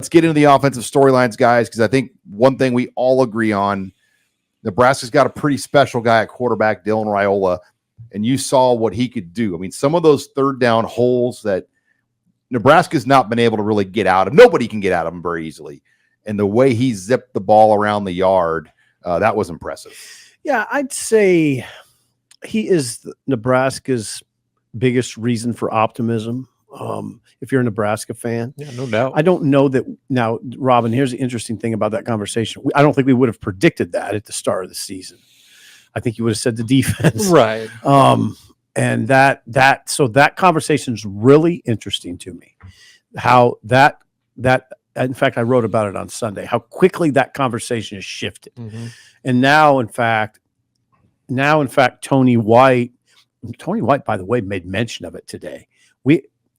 let's get into the offensive storylines, guys, because I think one thing we all agree on, Nebraska's got a pretty special guy at quarterback, Dylan Raiola, and you saw what he could do. I mean, some of those third down holes that Nebraska's not been able to really get out of. Nobody can get out of them very easily. And the way he zipped the ball around the yard, that was impressive. Yeah, I'd say he is Nebraska's biggest reason for optimism. If you're a Nebraska fan, yeah, no doubt. I don't know that now, Robin. Here's the interesting thing about that conversation. I don't think we would have predicted that at the start of the season. I think you would have said the defense, right? And so that conversation is really interesting to me. How that in fact, I wrote about it on Sunday. How quickly that conversation has shifted, and now, in fact, Tony White, by the way, made mention of it today.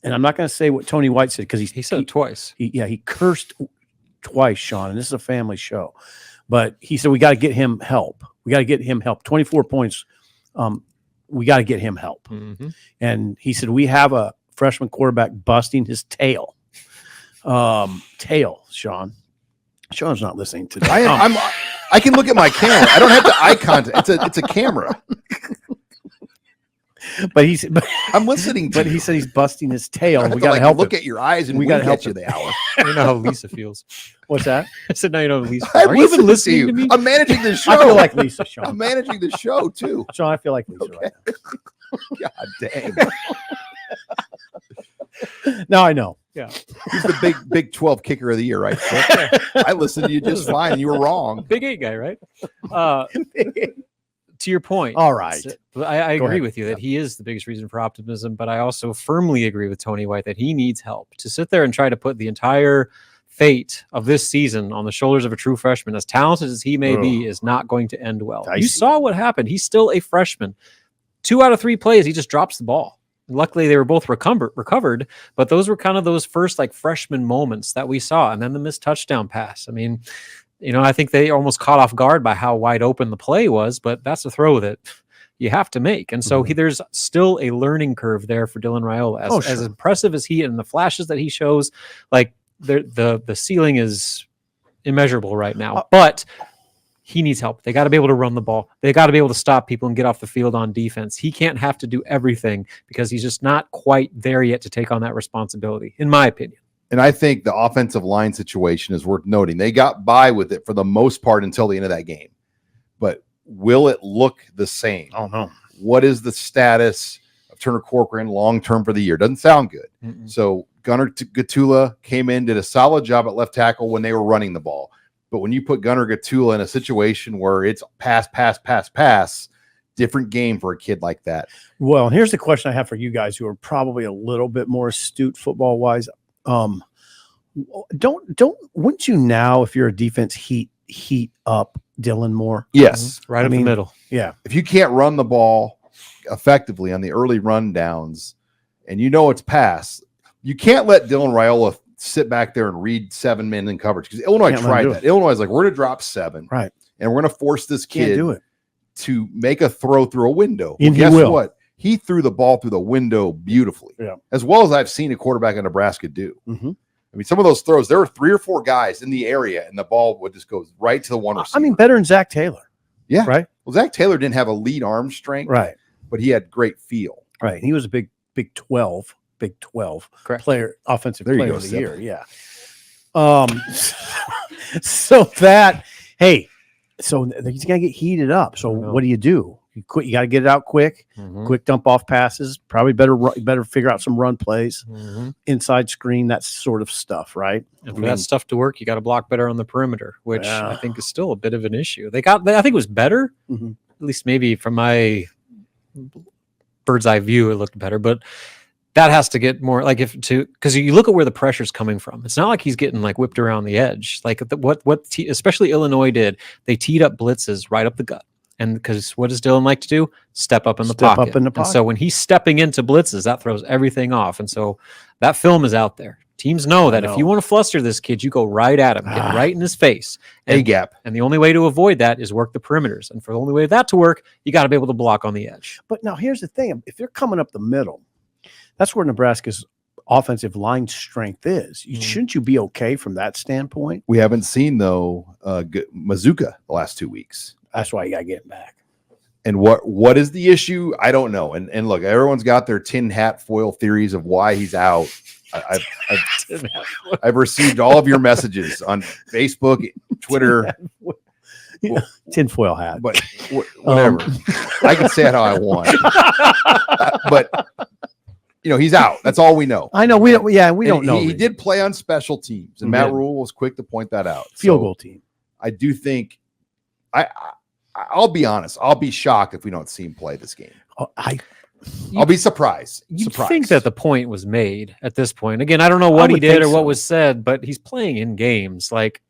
And I'm not going to say what Tony White said because he said it twice. He cursed twice, Sean, and this is a family show. But he said we got to get him help. 24 points. We got to get him help. And he said we have a freshman quarterback busting his tail. Sean. Sean's not listening today. I can look at my camera. I don't have to eye contact. It's a camera. But he said, I'm listening. But he said he's busting his tail. We got to help. Look at your eyes, and we got to help you the hour. You know how Lisa feels. What's that? I said, now you know how Lisa feels. Are you even listening to me? I'm managing the show. I feel like Lisa, Sean. I'm managing the show too. Sean, I feel like Lisa. Okay. Right God dang. Now I know. Yeah, he's the Big 12 kicker of the year, right? I listened to you just fine. You were wrong. Big 8 guy, right? To your point. All right. I agree with you that he is the biggest reason for optimism, but I also firmly agree with Tony White that he needs help. To sit there and try to put the entire fate of this season on the shoulders of a true freshman, as talented as he may be, is not going to end well. You saw what happened. He's still a freshman. 2 out of 3 plays, he just drops the ball. Luckily, they were both recovered, but those were kind of those first like freshman moments that we saw. And then the missed touchdown pass. I mean, I think they almost caught off guard by how wide open the play was, but that's a throw that you have to make. And so there's still a learning curve there for Dylan Raiola. As impressive as he and the flashes that he shows, like the ceiling is immeasurable right now, but he needs help. They got to be able to run the ball. They got to be able to stop people and get off the field on defense. He can't have to do everything because he's just not quite there yet to take on that responsibility, in my opinion. And I think the offensive line situation is worth noting. They got by with it for the most part until the end of that game. But will it look the same? Oh, no. What is the status of Turner Corcoran long-term for the year? Doesn't sound good. So Gunnar Gatula came in, did a solid job at left tackle when they were running the ball. But when you put Gunnar Gatula in a situation where it's pass, different game for a kid like that. Well, here's the question I have for you guys who are probably a little bit more astute football-wise. Wouldn't you now, if you're a defense, heat up Dylan more? Yes. Right in the middle. Yeah. If you can't run the ball effectively on the early rundowns and it's pass, you can't let Dylan Raiola sit back there and read 7 men in coverage because Illinois tried that. Illinois is like, we're going to drop 7. Right. And we're going to force this kid do it. to make a throw through a window. And guess what? He threw the ball through the window beautifully, as well as I've seen a quarterback in Nebraska do. I mean, some of those throws, there were 3 or 4 guys in the area, and the ball would just go right to the one receiver. I mean, better than Zach Taylor. Yeah. Right? Well, Zach Taylor didn't have elite arm strength. Right. But he had great feel. Right. He was a Big 12 Correct. player, offensive there player go, of the year. Yeah. So he's going to get heated up. So what do? You got to get it out quick. Quick dump off passes. Probably better figure out some run plays, inside screen, that sort of stuff, right? And for that stuff to work, you got to block better on the perimeter, which I think is still a bit of an issue. I think it was better, at least maybe from my bird's eye view, it looked better, but that has to get more because you look at where the pressure's coming from. It's not like he's getting like whipped around the edge. Like especially Illinois did, they teed up blitzes right up the gut. And because what does Dylan like to do? Step up in the pocket. And so when he's stepping into blitzes, that throws everything off. And so that film is out there. Teams know that if you want to fluster this kid, you go right at him, get right in his face. A-gap. And the only way to avoid that is work the perimeters. And for the only way that to work, you got to be able to block on the edge. But now here's the thing. If they're coming up the middle, that's where Nebraska's offensive line strength is. Shouldn't you be okay from that standpoint? We haven't seen though Mazzccua the last 2 weeks. That's why you got to get him back. And what is the issue? I don't know. And look, everyone's got their tin hat foil theories of why he's out. I've received all of your messages on Facebook, Twitter. Tinfoil hat. But whatever. I can say it how I want. But he's out. That's all we know. I know. We don't know. He did play on special teams, and Matt Rule was quick to point that out. Field goal team. I do think I'll be honest. I'll be shocked if we don't see him play this game. I'll be surprised. You think that the point was made at this point? Again, I don't know what he did or what was said, but he's playing in games. Like,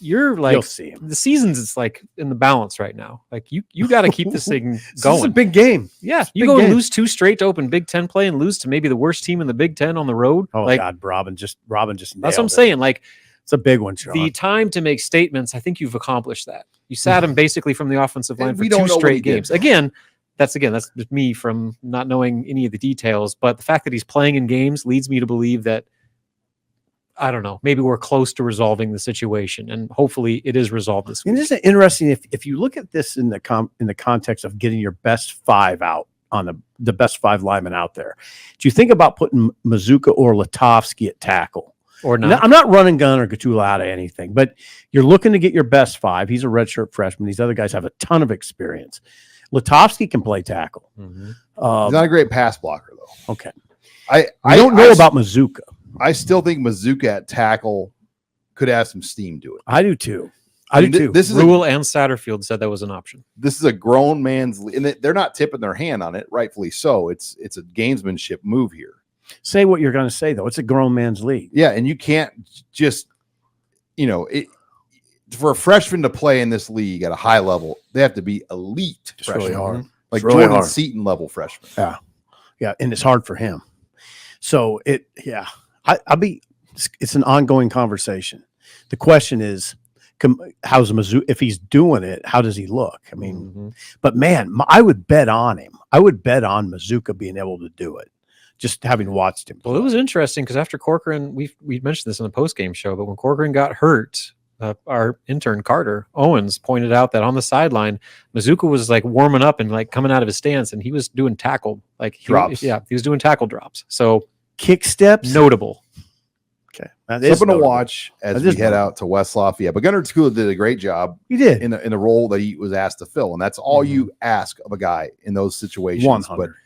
you're like, you'll see him. The season's it's like in the balance right now. Like you got to keep this thing going. It's a big game. Yeah, you go and lose 2 straight to open Big Ten play and lose to maybe the worst team in the Big Ten on the road. Oh like, God, Robin just that's what I'm saying. Like, it's a big one, Sean. The time to make statements, I think you've accomplished that. You sat him basically from the offensive line for 2 straight games. Again, that's just me from not knowing any of the details. But the fact that he's playing in games leads me to believe that, I don't know, maybe we're close to resolving the situation, and hopefully it is resolved this week. And isn't it interesting if you look at this in the context of getting your best 5 out on the best 5 linemen out there? Do you think about putting Mazzccua or Latovsky at tackle? Or not? I'm not running gun or Gatula out of anything, but you're looking to get your best 5. He's a redshirt freshman. These other guys have a ton of experience. Latovsky can play tackle. Mm-hmm. He's not a great pass blocker, though. Okay. I don't know about Mazzccua. I still think Mazzccua at tackle could have some steam to it. I do too. This is Rule and Satterfield said that was an option. This is a grown man's, and they're not tipping their hand on it, rightfully so. It's a gamesmanship move here. Say what you're going to say, though. It's a grown man's league. Yeah, and you can't just, for a freshman to play in this league at a high level, they have to be elite. It's really hard. Like Jordan Seaton level freshman. Yeah, and it's hard for him. So it's an ongoing conversation. The question is, how's Mazzccua, if he's doing it, how does he look? I mean, but man, I would bet on him. I would bet on Mazzccua being able to do it. Just having watched him play. Well, it was interesting because after Corcoran, we mentioned this in the post-game show, but when Corcoran got hurt, our intern Carter Owens pointed out that on the sideline, Mazzccua was like warming up and like coming out of his stance, and he was doing tackle drops. He was doing tackle drops. So kick steps, notable. Okay, something to watch as we head out to West Lafayette. But Gunnar Tkula did a great job. He did in the role that he was asked to fill, and that's all you ask of a guy in those situations. 100. But